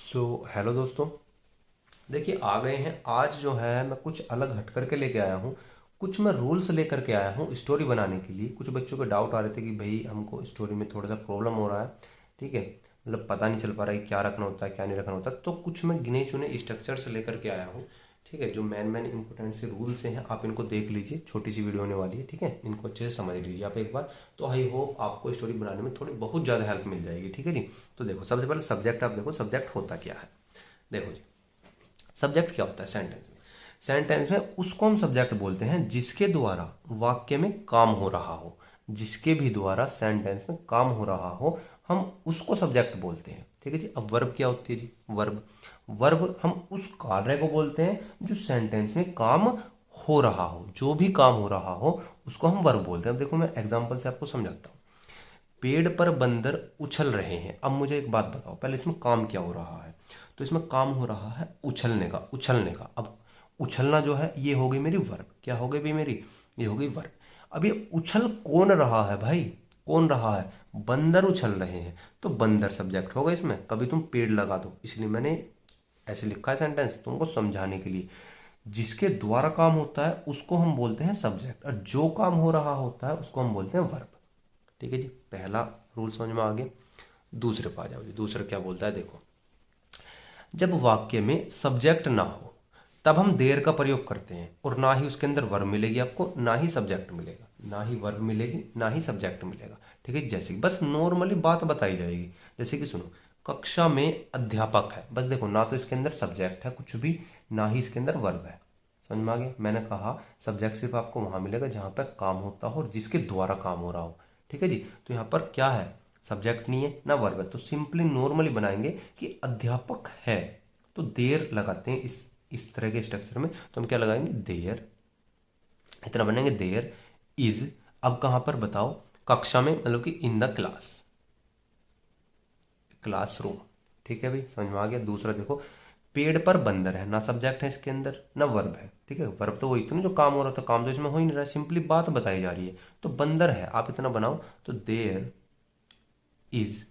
Hello दोस्तों। देखिए आ गए हैं आज जो है मैं कुछ अलग हट करके लेके आया हूँ। कुछ मैं रूल्स लेकर के आया हूँ स्टोरी बनाने के लिए। कुछ बच्चों के डाउट आ रहे थे कि भाई हमको स्टोरी में थोड़ा सा प्रॉब्लम हो रहा है। ठीक है, मतलब पता नहीं चल पा रहा है क्या रखना होता है क्या नहीं रखना होता, तो कुछ मैं गिने चुने स्ट्रक्चर से लेकर के आया हूँ। ठीक है, जो मेन मेन इंपॉर्टेंट से रूल्स हैं आप इनको देख लीजिए। छोटी सी वीडियो होने वाली है, ठीक है, इनको अच्छे से समझ लीजिए आप एक बार। तो आई होप आपको स्टोरी बनाने में थोड़ी बहुत ज़्यादा हेल्प मिल जाएगी। ठीक है जी। तो देखो सबसे पहले सब्जेक्ट आप देखो, सब्जेक्ट होता क्या है। देखो जी, सब्जेक्ट क्या होता है सेंटेंस में। सेंटेंस में उसको हम सब्जेक्ट बोलते हैं जिसके द्वारा वाक्य में काम हो रहा हो। जिसके भी द्वारा सेंटेंस में काम हो रहा हो हम उसको सब्जेक्ट बोलते हैं। ठीक है जी। अब वर्ब क्या होती है जी, वर्ब। वर्ब हम उस कार्य को बोलते हैं जो सेंटेंस में काम हो रहा हो। जो भी काम हो रहा हो उसको हम वर्ब बोलते हैं। अब देखो मैं एग्जांपल से आपको समझाता हूँ। पेड़ पर बंदर उछल रहे हैं। अब मुझे एक बात बताओ, पहले इसमें काम क्या हो रहा है। तो इसमें काम हो रहा है उछलने का, उछलने का। अब उछलना जो है ये हो गई मेरी वर्ब। क्या हो गई भाई मेरी, ये हो गई वर्ब। अब ये उछल कौन रहा है भाई, कौन रहा है, बंदर उछल रहे हैं। तो बंदर सब्जेक्ट होगा इसमें। कभी तुम पेड़ लगा दो, इसलिए मैंने ऐसे लिखा है सेंटेंस तुमको समझाने के लिए। जिसके द्वारा काम होता है उसको हम बोलते हैं सब्जेक्ट, और जो काम हो रहा होता है उसको हम बोलते हैं वर्ब। ठीक है जी, पहला रूल समझ में आ गया। दूसरे पे आ जाओ जी। दूसरा क्या बोलता है देखो, जब वाक्य में सब्जेक्ट ना हो तब हम देयर का प्रयोग करते हैं, और ना ही उसके अंदर वर्ब मिलेगी आपको, ना ही सब्जेक्ट मिलेगा। ना ही वर्ब मिलेगी ना ही सब्जेक्ट मिलेगा। ठीक है, जैसे कि बस नॉर्मली बात बताई जाएगी। जैसे कि सुनो, कक्षा में अध्यापक है। बस देखो, ना तो इसके अंदर सब्जेक्ट है कुछ भी, ना ही इसके अंदर वर्ब है। समझ में आ गया। मैंने कहा सब्जेक्ट सिर्फ आपको वहां मिलेगा जहां पर काम होता हो और जिसके द्वारा काम हो रहा हो। ठीक है जी। तो यहाँ पर क्या है, सब्जेक्ट नहीं है ना वर्ब है, तो सिंपली नॉर्मली बनाएंगे कि अध्यापक है। तो देर लगाते हैं इस तरह के स्ट्रक्चर में, तो हम क्या लगाएंगे, देयर। इतना बनेंगे, देयर इज। अब कहां पर बताओ, कक्षा में, मतलब कि इन द क्लास, क्लासरूम। ठीक है भाई, समझ में आ गया। दूसरा देखो, पेड़ पर बंदर है, ना सब्जेक्ट है इसके अंदर ना वर्ब है। ठीक है, वर्ब तो वही तो ना जो काम हो रहा था, काम तो इसमें हो ही नहीं रहा है, सिंपली बात बताई जा रही है। तो बंदर है, आप इतना बनाओ, तो देयर इज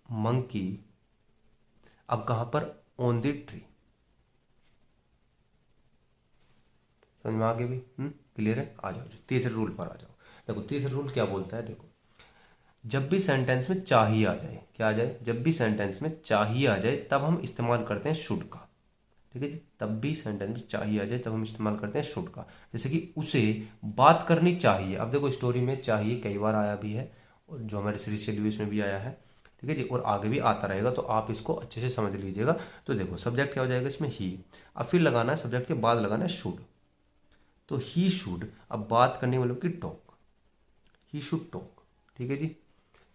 मंकी। अब कहां पर, ऑन द ट्री। समझ में आ गया भाई, क्लियर है। आ जाओ जी, तीसरे रूल पर आ जाओ। देखो तीसरा रूल क्या बोलता है देखो, जब भी सेंटेंस में चाहिए आ जाए, क्या आ जाए, जब भी सेंटेंस में चाहिए आ जाए तब हम इस्तेमाल करते हैं शुड का। ठीक है जी, तब भी सेंटेंस में चाहिए आ जाए तब हम इस्तेमाल करते हैं शुड का। जैसे कि उसे बात करनी चाहिए। अब देखो स्टोरी में चाहिए कई बार आया भी है, और जो हमारे सीरीज चली हुई उसमें भी आया है। ठीक है जी, और आगे भी आता रहेगा, तो आप इसको अच्छे से समझ लीजिएगा। तो देखो सब्जेक्ट क्या हो जाएगा इसमें, ही। अब फिर लगाना है, सब्जेक्ट के बाद लगाना है शुड। तो ही शुड, अब बात करने वालों की टॉक, ही शुड टॉक। ठीक है जी,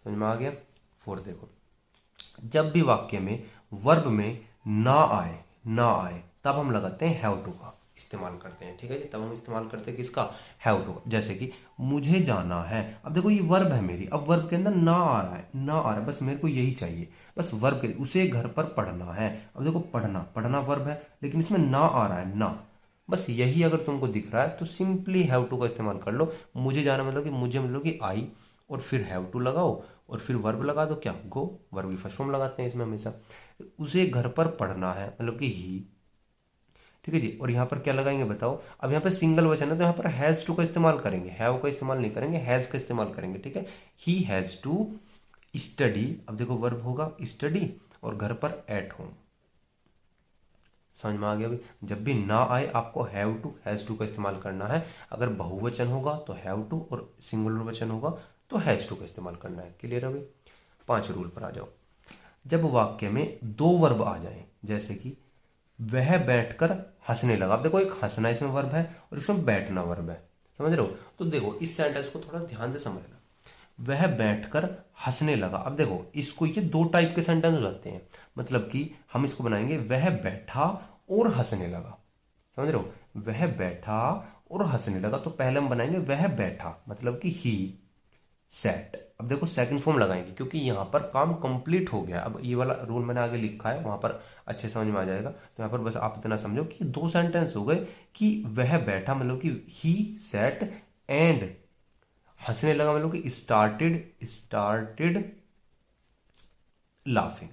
समझ में आ गया। फोर देखो, जब भी वाक्य में वर्ब में ना आए, ना आए तब हम लगाते हैं हैव टू का इस्तेमाल करते हैं। ठीक है जी, तब हम इस्तेमाल करते हैं किसका, हैव टू का। जैसे कि मुझे जाना है। अब देखो ये वर्ब है मेरी, अब वर्ब के अंदर ना आ रहा है, ना आ रहा है, बस मेरे को यही चाहिए। बस वर्ब के, उसे घर पर पढ़ना है। अब देखो पढ़ना, पढ़ना वर्ब है, लेकिन इसमें ना आ रहा है, ना। बस यही अगर तुमको दिख रहा है तो सिंपली हैव टू का इस्तेमाल कर लो। मुझे जाना मतलब कि मुझे, मतलब कि आई, और फिर हैव टू लगाओ, और फिर वर्ब लगा दो, क्या, गो। वर्ब की फर्स्ट फॉर्म लगाते हैं इसमें हमेशा। उसे घर पर पढ़ना है, मतलब कि ही। ठीक है जी, और यहाँ पर क्या लगाएंगे बताओ। अब यहाँ पर सिंगल वचन है तो यहाँ पर हैज टू का इस्तेमाल करेंगे, हैव का इस्तेमाल नहीं करेंगे, हैज का इस्तेमाल करेंगे। ठीक है, ही हैज टू स्टडी। अब देखो वर्ब होगा स्टडी, और घर पर एट होम। समझ में आ गया भाई। जब भी ना आए आपको हैव टू, हैज टू का इस्तेमाल करना है। अगर बहुवचन होगा तो हैव टू, और सिंगुलर वचन होगा तो हैज टू का इस्तेमाल करना है। क्लियर है भाई। पांच रूल पर आ जाओ। जब वाक्य में दो वर्ब आ जाएं, जैसे कि वह बैठकर हंसने लगा। अब देखो एक हंसना इसमें वर्ब है और इसमें बैठना वर्ब है। समझ रहे हो। तो देखो इस सेंटेंस को थोड़ा ध्यान से समझना। वह बैठकर हंसने लगा। अब देखो इसको, ये दो टाइप के सेंटेंस हो जाते हैं। मतलब कि हम इसको बनाएंगे वह बैठा और हंसने लगा। समझ रहे हो, वह बैठा और हंसने लगा। तो पहले हम बनाएंगे वह बैठा, मतलब कि ही सेट। अब देखो सेकंड फॉर्म लगाएंगे क्योंकि यहां पर काम कंप्लीट हो गया। अब ये वाला रूल मैंने आगे लिखा है, वहां पर अच्छे समझ में आ जाएगा। तो यहां पर बस आप इतना समझो कि दो सेंटेंस हो गए, कि वह बैठा मतलब कि ही सेट, एंड हंसने लगा मतलब कि started, started laughing.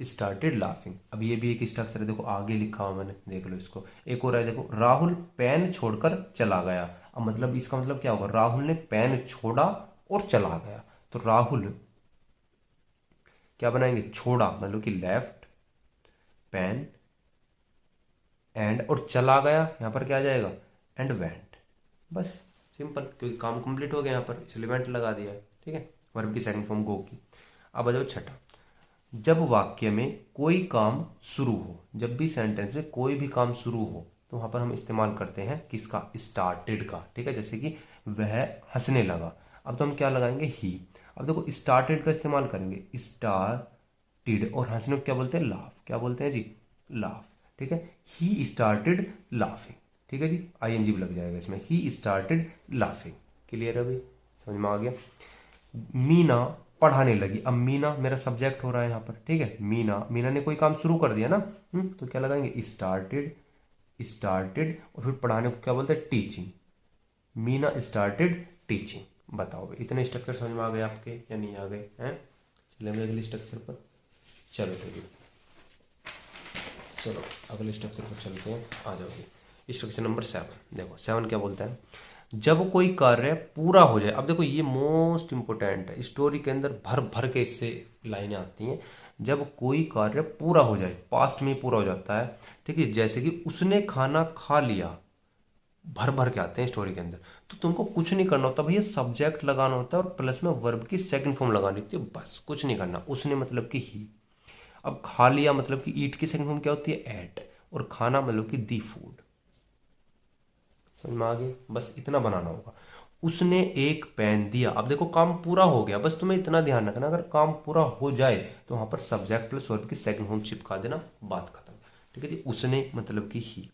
Started laughing. अब ये भी एक स्ट्रक्चर है, देखो आगे लिखा हुआ मैंने, देख लो इसको। एक और है, देखो राहुल पेन छोड़कर चला गया। अब मतलब इसका मतलब क्या होगा, राहुल ने पेन छोड़ा और चला गया। तो राहुल क्या बनाएंगे, छोड़ा मतलब कि लेफ्ट, पेन एंड, और चला गया यहां पर क्या आ जाएगा, एंड वेंट। बस सिंपल, क्योंकि काम कंप्लीट हो गया यहाँ पर, इसलिए वेंट लगा दिया है। ठीक है, वर्ब की सेकंड फॉर्म गो की। अब आ जाओ छठा, जब वाक्य में कोई काम शुरू हो, जब भी सेंटेंस में कोई भी काम शुरू हो तो वहां पर हम इस्तेमाल करते हैं किसका, स्टार्टेड का। ठीक है, जैसे कि वह हंसने लगा, अब तो हम क्या लगाएंगे, ही। अब देखो स्टार्टेड का इस्तेमाल करेंगे, स्टार्टेड, और हंसने को क्या बोलते हैं, लाफ। क्या बोलते हैं जी, लाफ। ठीक है, ही स्टार्टेड लाफिंग। ठीक है जी, आईएनजी भी लग जाएगा इसमें, ही स्टार्टेड लाफिंग। क्लियर है भाई, समझ में आ गया। मीना पढ़ाने लगी, अब मीना मेरा सब्जेक्ट हो रहा है यहाँ पर। ठीक है, मीना, मीना ने कोई काम शुरू कर दिया ना, तो क्या लगाएंगे, स्टार्टेड, स्टार्टेड, और फिर पढ़ाने को क्या बोलते हैं, टीचिंग। Meena started teaching. बताओ भाई, इतने स्ट्रक्चर समझ में आ गए आपके या नहीं आ गए हैं। चलिए हम अगले स्ट्रक्चर पर, चलो ठीक है, चलो अगले स्ट्रक्चर पर चलते हैं। आ जाओगे स्ट्रक्चर नंबर 7। देखो 7 क्या बोलता है, जब कोई कार्य पूरा हो जाए। अब देखो ये मोस्ट इंपोर्टेंट है, स्टोरी के अंदर भर भर के इससे लाइनें आती हैं। जब कोई कार्य पूरा हो जाए, पास्ट में पूरा हो जाता है। ठीक है, जैसे कि उसने खाना खा लिया, भर भर के आते हैं स्टोरी के अंदर। तो तुमको कुछ नहीं करना होता भैया, सब्जेक्ट लगाना होता है और प्लस में वर्ब की सेकंड फॉर्म लगानी होती है, बस कुछ नहीं करना। उसने मतलब कि ही। अब खा लिया मतलब कि ईट की सेकंड फॉर्म क्या होती है, एट, और खाना मतलब कि दी फूड। समझ में आ गया, बस इतना बनाना होगा। उसने एक पेन दिया, अब देखो काम पूरा हो गया, बस तुम्हें इतना ध्यान रखना, अगर काम पूरा हो जाए तो वहां पर सब्जेक्ट प्लस वर्ब की सेकंड फॉर्म चिपका देना, बात खत्म। ठीक है जी, उसने मतलब कि ही,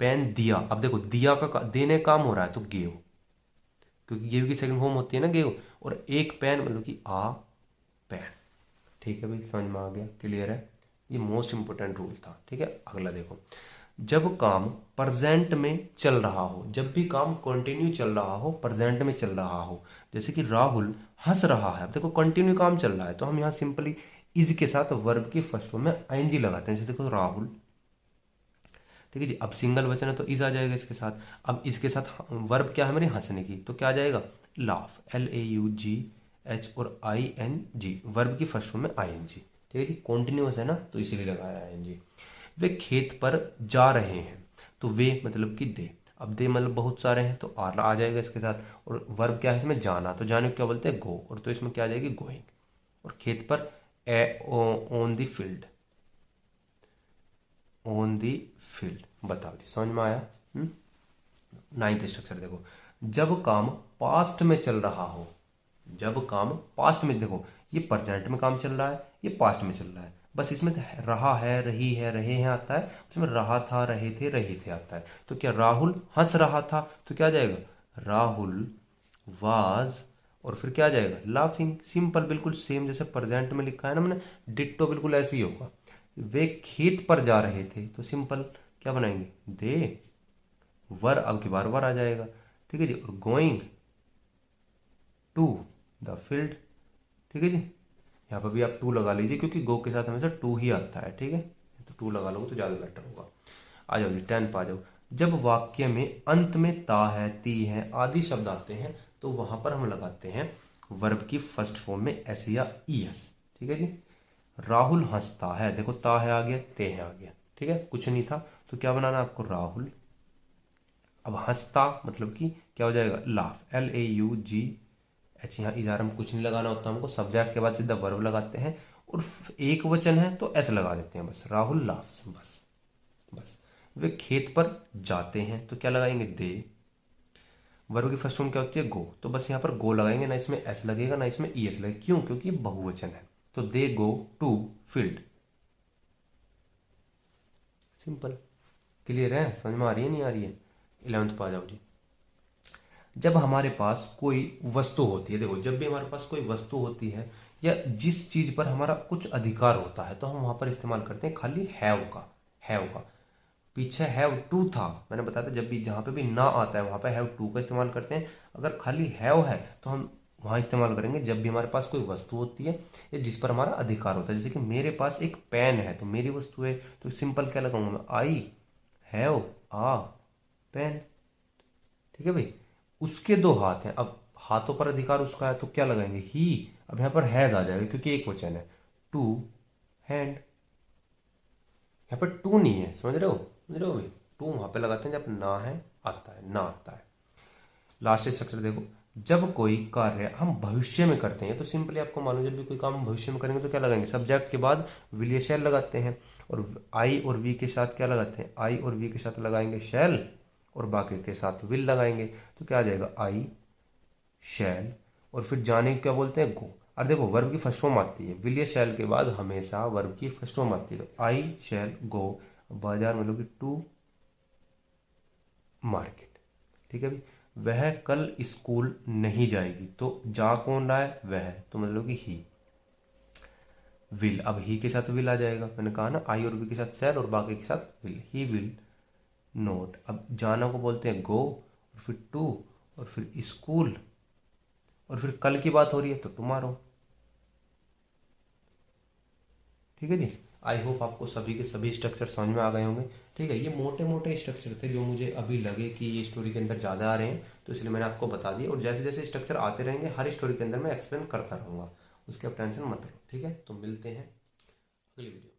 पेन दिया। अब देखो दिया का देने काम हो रहा है तो गेव, क्योंकि गेव की सेकंड फॉर्म होती है ना गेव, और एक पेन मतलब कि आ पेन। ठीक है भाई, समझ में आ गया, क्लियर है। ये मोस्ट इंपोर्टेंट रूल था। ठीक है, अगला देखो, जब काम प्रेजेंट में चल रहा हो, जब भी काम कंटिन्यू चल रहा हो, प्रेजेंट में चल रहा हो, जैसे कि राहुल हंस रहा है। अब देखो कंटिन्यू काम चल रहा है तो हम यहाँ सिंपली इज के साथ वर्ब की फर्स्ट फॉर्म में आईएनजी लगाते हैं, जैसे देखो राहुल। ठीक है जी, अब सिंगल वचन है तो इज आ जाएगा इसके साथ। अब इसके साथ वर्ब क्या है मेरे, हंसने की, तो क्या आ जाएगा, लाफ, LAUGH, और ING, वर्ब की फर्स्ट फॉर्म में ING। ठीक है जी, कॉन्टिन्यूस है ना तो इसीलिए लगाया ING। वे खेत पर जा रहे हैं, तो वे मतलब कि दे। अब दे मतलब बहुत सारे हैं तो आर आ जाएगा इसके साथ, और वर्ब क्या है इसमें, जाना, तो जाने को क्या बोलते हैं, गो, और तो इसमें क्या आ जाएगी, गोइंग। और खेत पर on the field, on the field. बताओ जी, समझ में आया। 9th स्ट्रक्चर देखो, जब काम पास्ट में चल रहा हो, जब काम पास्ट में, देखो ये प्रेजेंट में काम चल रहा है, ये पास्ट में चल रहा है, बस इसमें रहा है, रही है, रहे हैं आता है, उसमें रहा था, रहे थे आता है। तो क्या राहुल हंस रहा था, तो क्या आ जाएगा, राहुल वाज, और फिर क्या आ जाएगा, लाफिंग। सिंपल, बिल्कुल सेम जैसे प्रेजेंट में लिखा है ना मैंने, डिट्टो बिल्कुल ऐसे ही होगा। वे खेत पर जा रहे थे तो सिंपल क्या बनाएंगे, दे वर, अब की बार वर आ जाएगा। ठीक है जी, और गोइंग टू द फील्ड। ठीक है जी, यहाँ पर भी आप टू लगा लीजिए क्योंकि गो के साथ हमेशा टू ही आता है। ठीक है, तो टू लगा लोगे तो ज़्यादा बेटर होगा। आ जाओ जी 10 पे आ जाओ, जब वाक्य में अंत में ता है, ती है आदि शब्द आते हैं तो वहां पर हम लगाते हैं वर्ब की फर्स्ट फॉर्म में एस या ईएस। ठीक है जी, राहुल हंसता है, देखो ता है आ गया, ते है आ गया। ठीक है, कुछ नहीं था तो क्या बनाना आपको, राहुल। अब हंसता मतलब कि क्या हो जाएगा, लाफ, LAUGH। यहाँ इजारा में कुछ नहीं लगाना होता हमको, सब्जेक्ट के बाद सीधा वर्ब लगाते हैं, और एक वचन है तो ऐसे लगा देते हैं, बस राहुल लाफ्स, बस बस। वे खेत पर जाते हैं तो क्या लगाएंगे, दे। वर्ब की फर्स्ट फॉर्म क्या होती है, गो, तो बस यहाँ पर गो लगाएंगे, ना इसमें एस लगेगा ना इसमें ईएस लगेगा, क्यों, क्योंकि ये बहुवचन है। तो they go to field. Simple, clear है, समझ में आ रही है नहीं आ रही है। 11th पे आ जाओ जी, जब हमारे पास कोई वस्तु होती है, देखो जब भी हमारे पास कोई वस्तु होती है या जिस चीज पर हमारा कुछ अधिकार होता है तो हम वहां पर इस्तेमाल करते हैं खाली हैव का, हैव का। पीछे हैव टू था, मैंने बताया था जब भी जहां पे भी ना आता है वहां पे हैव टू का इस्तेमाल करते हैं। अगर खाली हैव है तो हम वहाँ इस्तेमाल करेंगे जब भी हमारे पास कोई वस्तु होती है या जिस पर हमारा अधिकार होता है। जैसे कि मेरे पास एक पेन है तो मेरी वस्तु है, तो सिंपल क्या लगाऊंगा मैं, आई हैव आ पेन। ठीक है भाई। उसके दो हाथ हैं, अब हाथों पर अधिकार उसका है तो क्या लगाएंगे, ही। अब यहाँ पर हैज आ जाएगा क्योंकि एक वचन है, टू हैंड। यहाँ पर टू नहीं है, समझ रहे हो, समझ रहे हो भाई। टू वहां पे लगाते हैं जब ना है, आता है, ना आता है। लास्ट स्ट्रक्चर देखो, जब कोई कार्य हम भविष्य में करते हैं तो सिंपली आपको मालूम, जब भी कोई काम हम भविष्य में करेंगे तो क्या लगाएंगे, सब्जेक्ट के बाद विल या शैल लगाते हैं, और आई और वी के साथ क्या लगाते हैं, आई और वी के साथ लगाएंगे शैल, और बाकी के साथ विल लगाएंगे। तो क्या आ जाएगा, आई शैल, और फिर जाने को क्या बोलते हैं, गो। और देखो वर्ब की फर्स्ट फॉर्म आती है, विल या शैल के बाद हमेशा वर्ब की फर्स्ट फॉर्म आती है, तो आई शैल गो बाजार में, लोगी टू मार्केट। ठीक है भाई। वह कल स्कूल नहीं जाएगी, तो जा कौन रहा है, वह, तो मतलब कि ही। विल, अब ही के साथ विल आ जाएगा, मैंने कहा ना, आई और वी के साथ शैल और बाकी के साथ विल, ही विल नोट। अब जाना को बोलते हैं गो, और फिर टू, और फिर स्कूल, और फिर कल की बात हो रही है तो टुमारो। ठीक है जी। आई होप आपको सभी के सभी स्ट्रक्चर समझ में आ गए होंगे। ठीक है, ये मोटे मोटे स्ट्रक्चर थे जो मुझे अभी लगे कि ये स्टोरी के अंदर ज़्यादा आ रहे हैं, तो इसलिए मैंने आपको बता दिया। और जैसे जैसे स्ट्रक्चर आते रहेंगे हर स्टोरी के अंदर मैं एक्सप्लेन करता रहूँगा, उसकी आप टेंशन मत लो। ठीक है, तो मिलते हैं अगली वीडियो।